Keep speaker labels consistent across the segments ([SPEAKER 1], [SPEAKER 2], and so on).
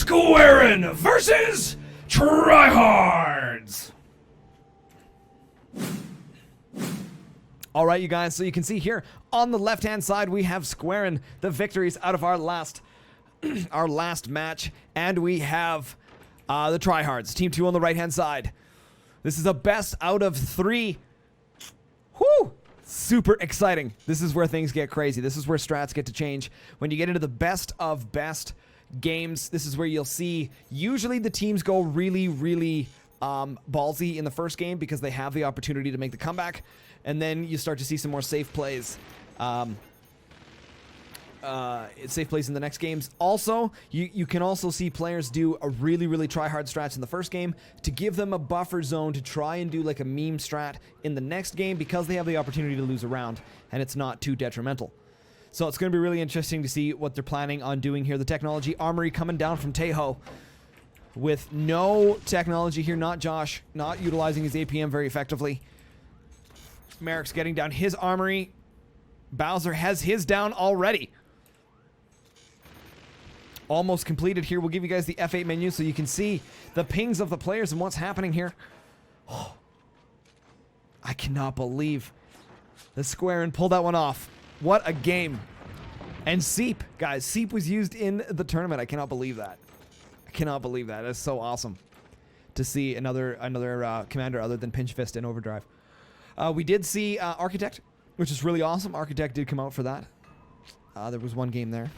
[SPEAKER 1] Squarin versus Tryhards. All right, you guys, so you can see here on the left-hand side, we have Squarin, the victories out of our last match, and we have the Tryhards, Team 2 on the right-hand side. This is a best out of 3. Whoo! Super exciting. This is where things get crazy. This is where strats get to change. When you get into the best of best games, this is where you'll see usually the teams go really ballsy in the first game because they have the opportunity to make the comeback, and then you start to see some more safe plays. Safe plays in the next games. Also, you can also see players do a really try hard strats in the first game to give them a buffer zone to try and do like a meme strat in the next game because they have the opportunity to lose a round and it's not too detrimental. So it's going to be really interesting to see what they're planning on doing here. The technology armory coming down from Tejo with no technology here. Not Josh, not utilizing his APM very effectively. Merrick's getting down his armory. Bowser has his down already. Almost completed here. We'll give you guys the F8 menu so you can see the pings of the players and what's happening here. Oh, I cannot believe the Squarin pulled that one off. What a game. And Seep, guys. Seep was used in the tournament. I cannot believe that. I cannot believe that. That's so awesome to see another commander other than Pinch Fist in Overdrive. We did see Architect, which is really awesome. Architect did come out for that. There was one game there.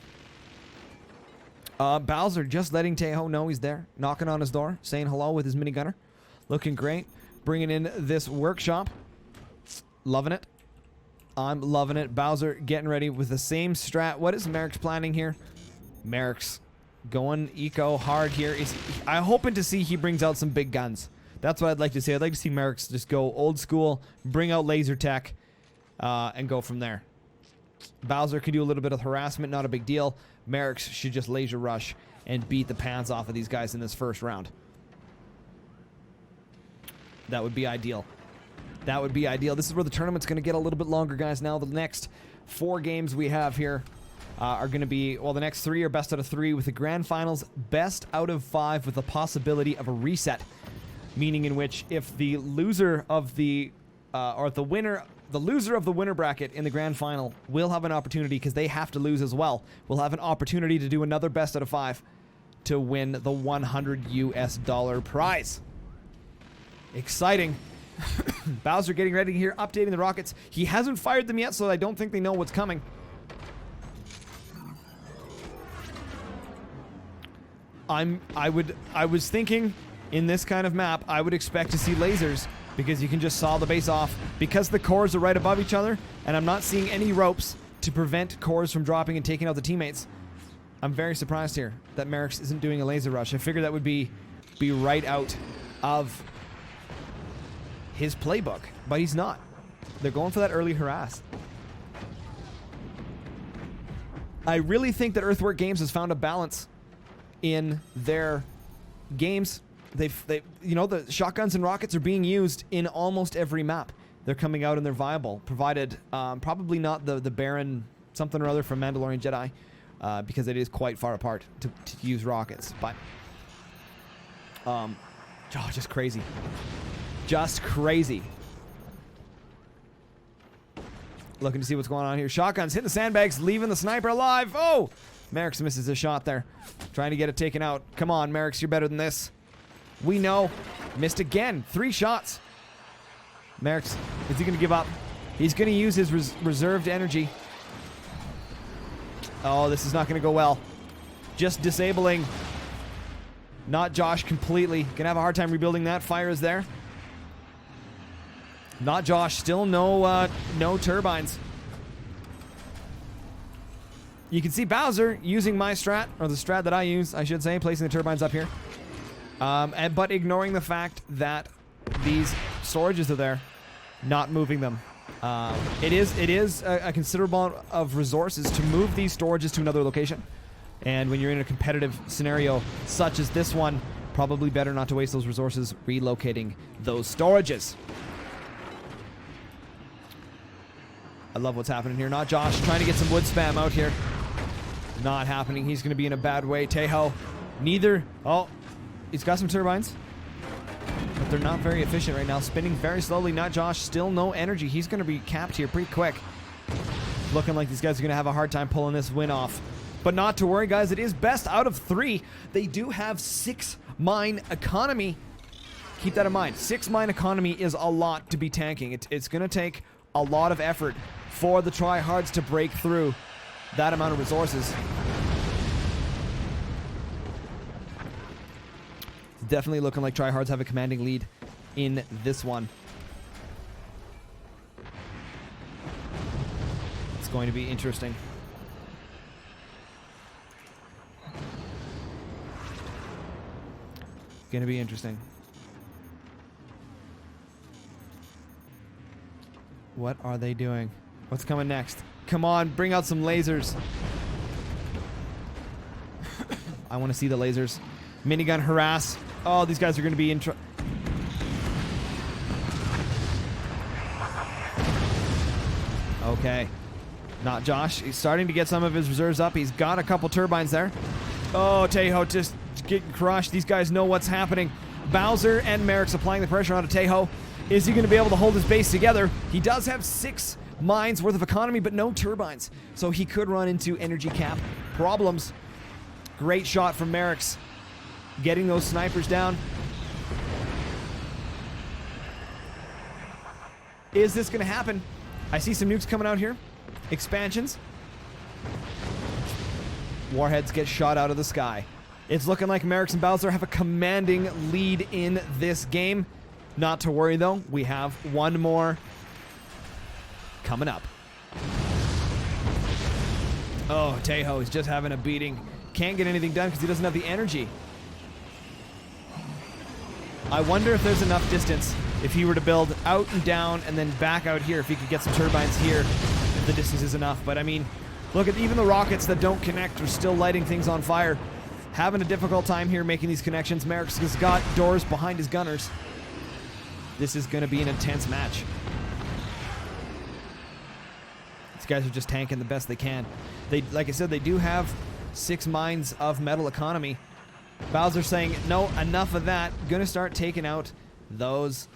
[SPEAKER 1] Bowser just letting Tejo know he's there. Knocking on his door. Saying hello with his minigunner. Looking great. Bringing in this workshop. Loving it. I'm loving it. Bowser getting ready with the same strat. What is Merrick's planning here? Merrick's going eco hard here. I'm hoping to see he brings out some big guns. That's what I'd like to see. I'd like to see Merrick's just go old school. Bring out laser tech. And go from there. Bowser could do a little bit of harassment. Not a big deal. Merrick's should just laser rush and beat the pants off of these guys in this first round. That would be ideal. That would be ideal. This is where the tournament's going to get a little bit longer, guys. Now, the next 4 games we have here are going to be, well, the next 3 are best out of 3 with the grand finals best out of 5 with the possibility of a reset. Meaning in which if the loser of the, the loser of the winner bracket in the grand final will have an opportunity, because they have to lose as well, will have an opportunity to do another best out of 5 to win the $100 US prize. Exciting. Bowser getting ready here, updating the rockets. He hasn't fired them yet, so I don't think they know what's coming. I was thinking in this kind of map, I would expect to see lasers, because you can just saw the base off because the cores are right above each other, and I'm not seeing any ropes to prevent cores from dropping and taking out the teammates. I'm very surprised here that Merrick's isn't doing a laser rush. I figured that would be right out of his playbook, but he's not. They're going for that early harass. I really think that Earthwork Games has found a balance in their games. You know, the shotguns and rockets are being used in almost every map. They're coming out and they're viable, provided probably not the Baron something or other from Mandalorian Jedi, because it is quite far apart to use rockets. But just crazy. Just crazy. Looking to see what's going on here. Shotguns hitting the sandbags, leaving the sniper alive. Oh! Merrick's misses a shot there. Trying to get it taken out. Come on, Merrick's, you're better than this. We know. Missed again. 3 shots. Merrick's, is he going to give up? He's going to use his reserved energy. Oh, this is not going to go well. Just disabling. Not Josh completely. Going to have a hard time rebuilding that. Fire is there. Not Josh. Still no turbines. You can see Bowser using my strat, or the strat that I use, I should say, placing the turbines up here. But ignoring the fact that these storages are there, not moving them. It is a considerable amount of resources to move these storages to another location. And when you're in a competitive scenario such as this one, probably better not to waste those resources relocating those storages. I love what's happening here. Not Josh trying to get some wood spam out here. Not happening. He's going to be in a bad way. Tejo Neither. Oh, he's got some turbines. But they're not very efficient right now. Spinning very slowly. Not Josh. Still no energy. He's going to be capped here pretty quick. Looking like these guys are going to have a hard time pulling this win off. But not to worry, guys. It is best out of 3. They do have 6 mine economy. Keep that in mind. 6 mine economy is a lot to be tanking. It's going to take a lot of effort for the Tryhards to break through that amount of resources. Definitely looking like Tryhards have a commanding lead in this one. It's going to be interesting. It's going to be interesting. What are they doing? What's coming next? Come on, bring out some lasers. I want to see the lasers. Minigun harass. Oh, these guys are going to be in trouble. Okay. Not Josh. He's starting to get some of his reserves up. He's got a couple turbines there. Oh, Tejo just getting crushed. These guys know what's happening. Bowser and Merrick's applying the pressure onto Tejo. Is he going to be able to hold his base together? He does have 6 mines worth of economy, but no turbines. So he could run into energy cap problems. Great shot from Merrick's. Getting those snipers down. Is this going to happen? I see some nukes coming out here. Expansions. Warheads get shot out of the sky. It's looking like Merrick's and Bowser have a commanding lead in this game. Not to worry, though. We have one more coming up. Oh, Tejo is just having a beating. Can't get anything done because he doesn't have the energy. I wonder if there's enough distance if he were to build out and down and then back out here, if he could get some turbines here, if the distance is enough. But I mean, look at even the rockets that don't connect are still lighting things on fire. Having a difficult time here making these connections. Merrick's has got doors behind his gunners. This is going to be an intense match. These guys are just tanking the best they can. They, like I said, they do have 6 mines of metal economy. Bowser saying, no, enough of that. Gonna start taking out those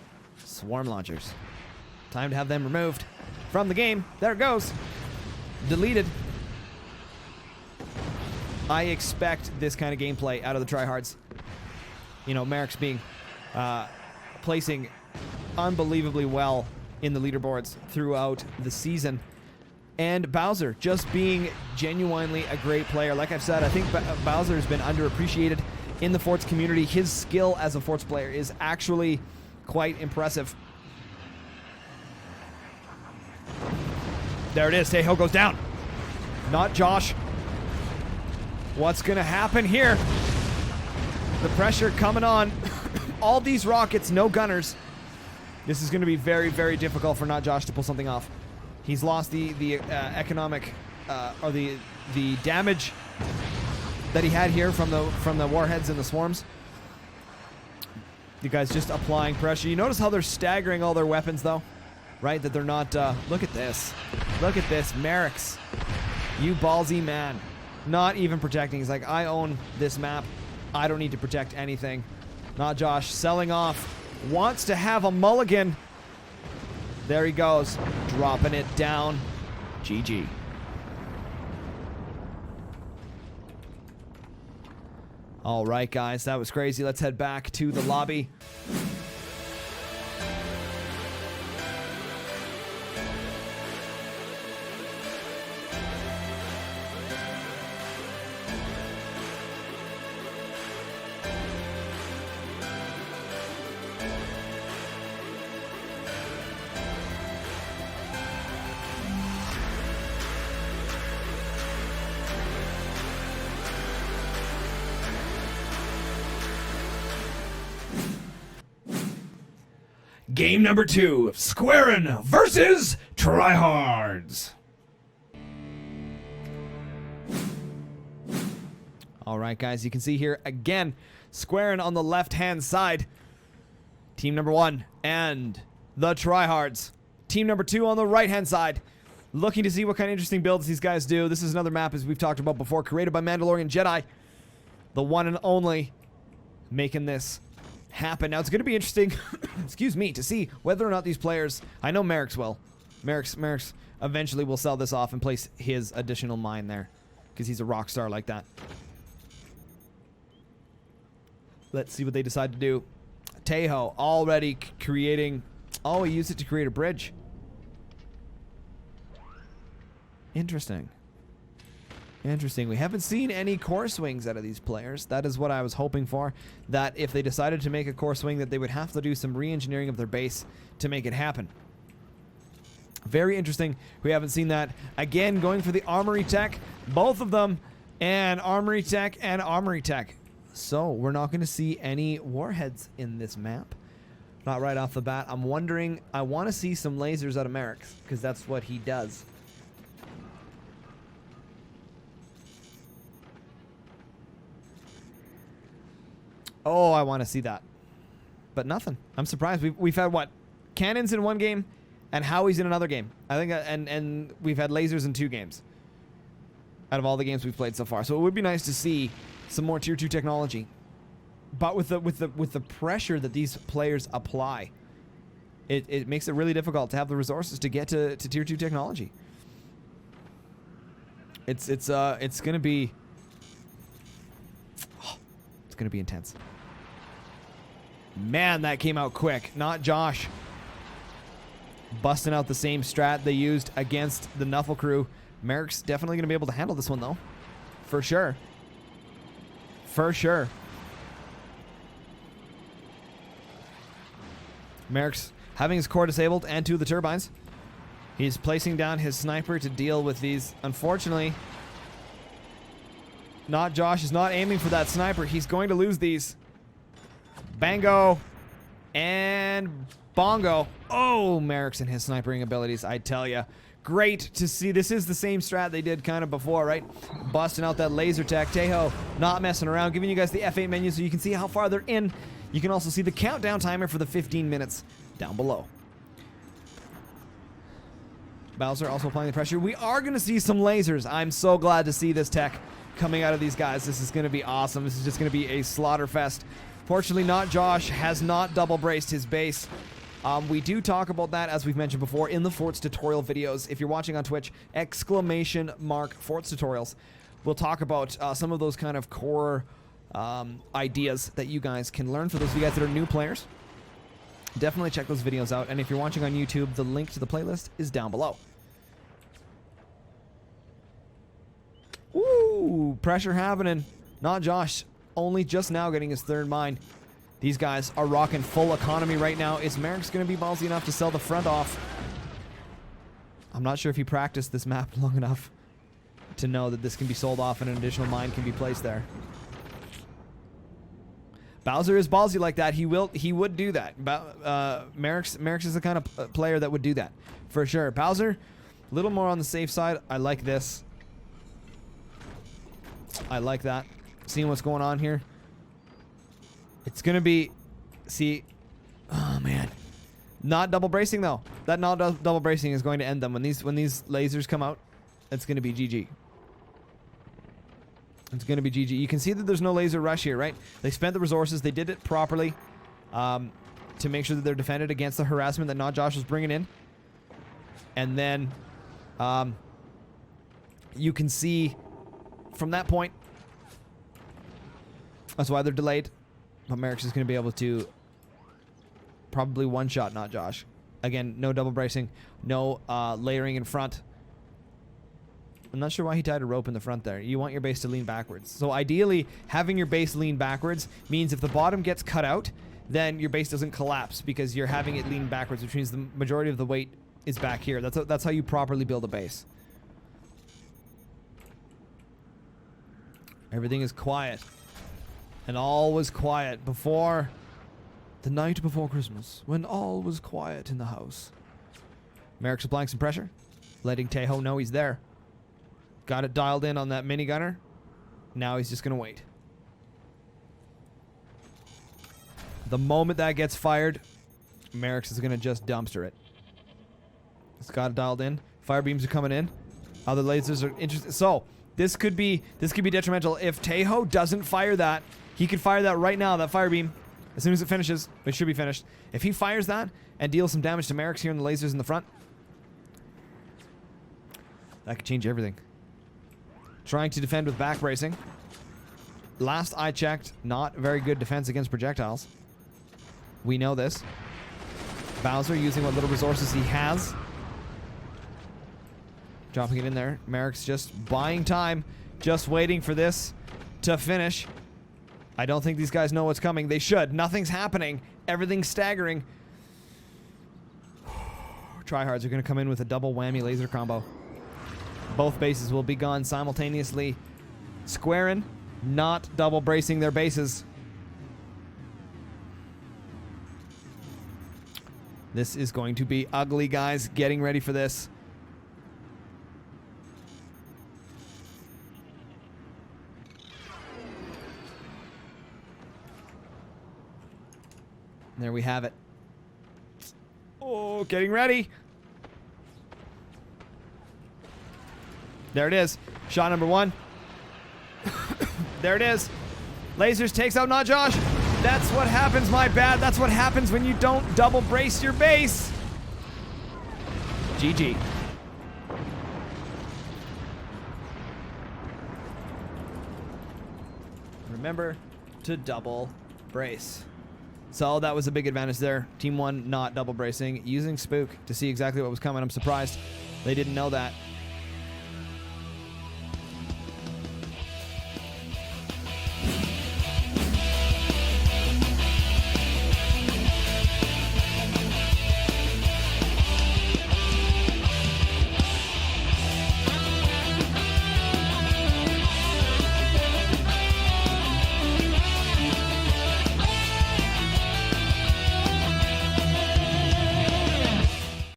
[SPEAKER 1] swarm launchers. Time to have them removed from the game. There it goes. Deleted. I expect this kind of gameplay out of the Tryhards. You know, Merrick's being placing unbelievably well in the leaderboards throughout the season. And Bowser just being genuinely a great player. Like I've said, I think Bowser has been underappreciated in the Forts community. His skill as a Forts player is actually quite impressive. There it is. Tejo goes down. Not Josh. What's going to happen here? The pressure coming on. All these rockets, no gunners. This is going to be very, very difficult for Not Josh to pull something off. He's lost the economic or the damage that he had here from the warheads and the swarms. You guys just applying pressure. You notice how they're staggering all their weapons, though, right? That they're not. Look at this. Look at this, Merrick's. You ballsy man. Not even protecting. He's like, I own this map. I don't need to protect anything. Not Josh. Selling off. Wants to have a mulligan. There he goes. Dropping it down. GG. All right, guys. That was crazy. Let's head back to the lobby. Game number 2, Squarin versus Tryhards. All right, guys, you can see here again, Squarin on the left-hand side. Team number 1 and the Tryhards. Team number 2 on the right-hand side. Looking to see what kind of interesting builds these guys do. This is another map, as we've talked about before, created by Mandalorian Jedi. the one and only, making this happen. Now, it's going to be interesting, excuse me, to see whether or not these players, I know Merrick's will. Merrick's eventually will sell this off and place his additional mine there, because he's a rock star like that. Let's see what they decide to do. Tejo already creating... Oh, he used it to create a bridge. Interesting. Interesting. We haven't seen any core swings out of these players. That is what I was hoping for. That if they decided to make a core swing, that they would have to do some re-engineering of their base to make it happen. Very interesting. We haven't seen that. Again, going for the armory tech. Both of them. And armory tech and armory tech. So, we're not going to see any warheads in this map. Not right off the bat. I'm wondering, I want to see some lasers out of Merrick, because that's what he does. Oh, I want to see that. But nothing. I'm surprised. We've had, what? Cannons in one game, and Howie's in another game. I think, and we've had lasers in 2 games. Out of all the games we've played so far. So it would be nice to see some more tier 2 technology, but with the pressure that these players apply, it makes it really difficult to have the resources to get to tier 2 technology. It's gonna be it's gonna be intense. Man, that came out quick. Not Josh busting out the same strat they used against the Nuffle crew. Merrick's definitely gonna be able to handle this one though, for sure. For sure. Merrick's having his core disabled and 2 of the turbines. He's placing down his sniper to deal with these. Unfortunately, not Josh is not aiming for that sniper. He's going to lose these. Bango and bongo. Oh, Merrick's and his snipering abilities, I tell ya. Great to see. This is the same strat they did kind of before, right? Busting out that laser tech. Tejo not messing around, giving you guys the F8 menu so you can see how far they're in. You can also see the countdown timer for the 15 minutes down below. Bowser also applying the pressure. We are going to see some lasers. I'm so glad to see this tech coming out of these guys. This is going to be awesome. This is just going to be a slaughter fest. Fortunately, not Josh has not double braced his base. We do talk about that, as we've mentioned before, in the Forts tutorial videos. If you're watching on Twitch, !Forts tutorials. We'll talk about some of those kind of core ideas that you guys can learn. For those of you guys that are new players, definitely check those videos out. And if you're watching on YouTube, the link to the playlist is down below. Ooh, pressure happening. Not Josh, only just now getting his 3rd mine. These guys are rocking full economy right now. Is Merrick's going to be ballsy enough to sell the front off? I'm not sure if he practiced this map long enough to know that this can be sold off and an additional mine can be placed there. Bowser is ballsy like that. He would do that. Merrick's is the kind of player that would do that for sure. Bowser, a little more on the safe side. I like this. I like that. Seeing what's going on here. It's gonna be, see, oh man, not double bracing though. That not double bracing is going to end them when these lasers come out. It's gonna be GG. It's gonna be GG. You can see that there's no laser rush here, right? They spent the resources. They did it properly to make sure that they're defended against the harassment that Not Josh was bringing in. And then you can see from that point, that's why they're delayed. But Merrick's is going to be able to probably one-shot Not Josh. Again, no double bracing, no layering in front. I'm not sure why he tied a rope in the front there. You want your base to lean backwards. So ideally, having your base lean backwards means if the bottom gets cut out, then your base doesn't collapse because you're having it lean backwards, which means the majority of the weight is back here. That's how you properly build a base. Everything is quiet. And all was quiet before the night before Christmas, when all was quiet in the house. Merrick's applying some pressure, letting Tejo know he's there. Got it dialed in on that minigunner. Now he's just going to wait. The moment that gets fired, Merrick's is going to just dumpster it. It's got it dialed in. Fire beams are coming in. Other lasers are interesting. So, This could be detrimental. If Tejo doesn't fire that, he could fire that right now, that fire beam. As soon as it finishes, it should be finished. If he fires that and deals some damage to Merrick's here in the lasers in the front, that could change everything. Trying to defend with back bracing. Last I checked, not very good defense against projectiles. We know this. Bowser using what little resources he has. Dropping it in there. Merrick's just buying time. Just waiting for this to finish. I don't think these guys know what's coming. They should. Nothing's happening. Everything's staggering. Tryhards are going to come in with a double whammy laser combo. Both bases will be gone simultaneously. Squarin not double bracing their bases. This is going to be ugly, guys. Getting ready for this. There we have it. Oh, getting ready. There it is. Shot number 1. There it is. Lasers takes out not Josh. That's what happens, my bad. That's what happens when you don't double brace your base. GG. Remember to double brace. So that was a big advantage there. Team 1 not double bracing, using Spook to see exactly what was coming. I'm surprised they didn't know that.